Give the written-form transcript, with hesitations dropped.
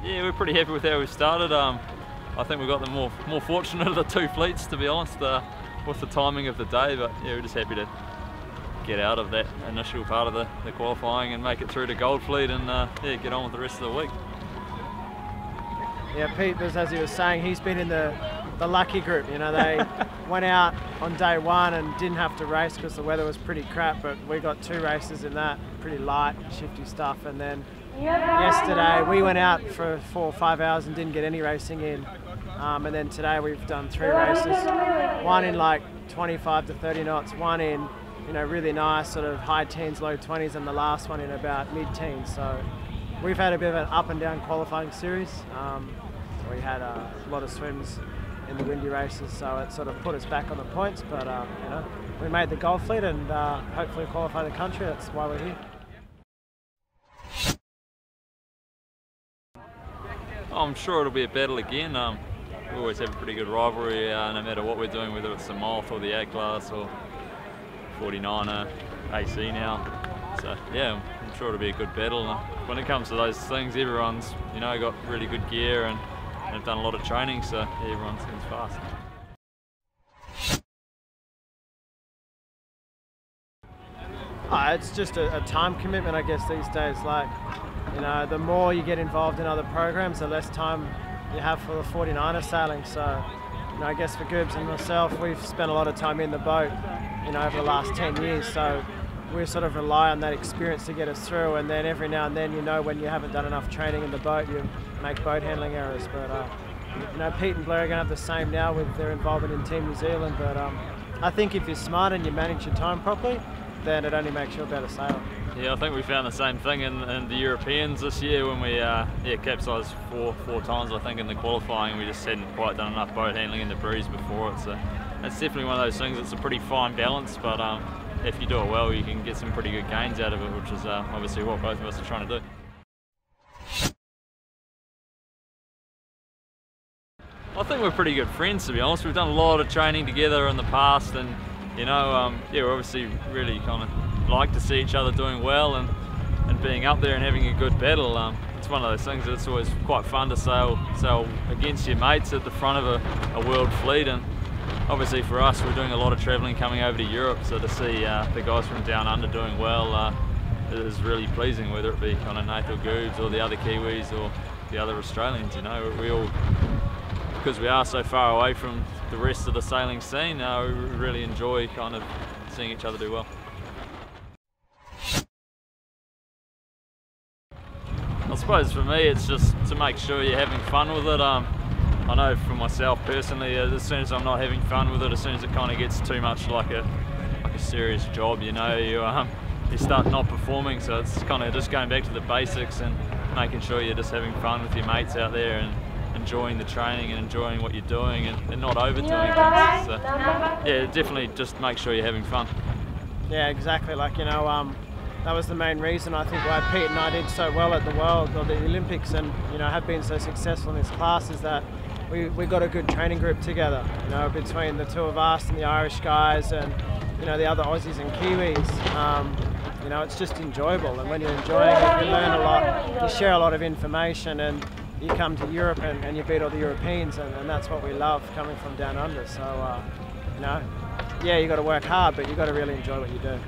Yeah, we're pretty happy with how we started. I think we got the more fortunate of the two fleets, to be honest, with the timing of the day. But yeah, we're just happy to get out of that initial part of the qualifying and make it through to Gold Fleet and yeah, get on with the rest of the week. Yeah, Pete, as he was saying, he's been in the lucky group. You know, they went out on day one and didn't have to race because the weather was pretty crap, but we got 2 races in that, pretty light, shifty stuff. And then yesterday we went out for 4 or 5 hours and didn't get any racing in. And then today we've done 3 races, one in like 25 to 30 knots, one in, you know, really nice sort of high teens, low 20s, and the last one in about mid-teens. So we've had a bit of an up and down qualifying series. So we had a lot of swims in the windy races, so it sort of put us back on the points. But you know, we made the Gold Fleet and hopefully qualify the country. That's why we're here. I'm sure it'll be a battle again. We always have a pretty good rivalry, no matter what we're doing, whether it's the Moth or the A class or 49er, AC now. So yeah, I'm sure it'll be a good battle. When it comes to those things, everyone's, you know, got really good gear and have done a lot of training, so yeah, everyone seems fast. It's just a time commitment, I guess, these days. Like, you know, the more you get involved in other programs, the less time you have for the 49er sailing. So, you know, I guess for Goobs and myself, we've spent a lot of time in the boat, you know, over the last 10 years. So we sort of rely on that experience to get us through. And then every now and then, you know, when you haven't done enough training in the boat, you make boat handling errors. But, you know, Pete and Blair are going to have the same now with their involvement in Team New Zealand. But I think if you're smart and you manage your time properly, then it only makes you a better sailor. Yeah, I think we found the same thing in the Europeans this year when we capsized four times, I think, in the qualifying. We just hadn't quite done enough boat handling in the breeze before it. So it's definitely one of those things. It's a pretty fine balance, but if you do it well, you can get some pretty good gains out of it, which is obviously what both of us are trying to do. I think we're pretty good friends, to be honest. We've done a lot of training together in the past, and you know, yeah, we're obviously really kind of like to see each other doing well and being up there and having a good battle. It's one of those things that it's always quite fun to sail against your mates at the front of a world fleet, and obviously for us, we're doing a lot of travelling coming over to Europe, so to see the guys from down under doing well is really pleasing, whether it be kind of Nathan or Goobs or the other Kiwis or the other Australians. You know, we all, because we are so far away from the rest of the sailing scene, we really enjoy kind of seeing each other do well. I suppose for me it's just to make sure you're having fun with it. I know for myself personally, as soon as I'm not having fun with it, as soon as it kind of gets too much like a serious job, you know, you start not performing. So it's kind of just going back to the basics and making sure you're just having fun with your mates out there and enjoying the training and enjoying what you're doing and not overdoing things. So yeah, definitely just make sure you're having fun. Yeah, exactly. Like, you know, that was the main reason I think why Pete and I did so well at the World or the Olympics, and you know, have been so successful in this class, is that we got a good training group together. You know, between the two of us and the Irish guys and, you know, the other Aussies and Kiwis. You know, it's just enjoyable, and when you're enjoying it, you learn a lot, you share a lot of information, and you come to Europe and you beat all the Europeans, and that's what we love coming from down under. So, you know, yeah, you got to work hard, but you got to really enjoy what you do.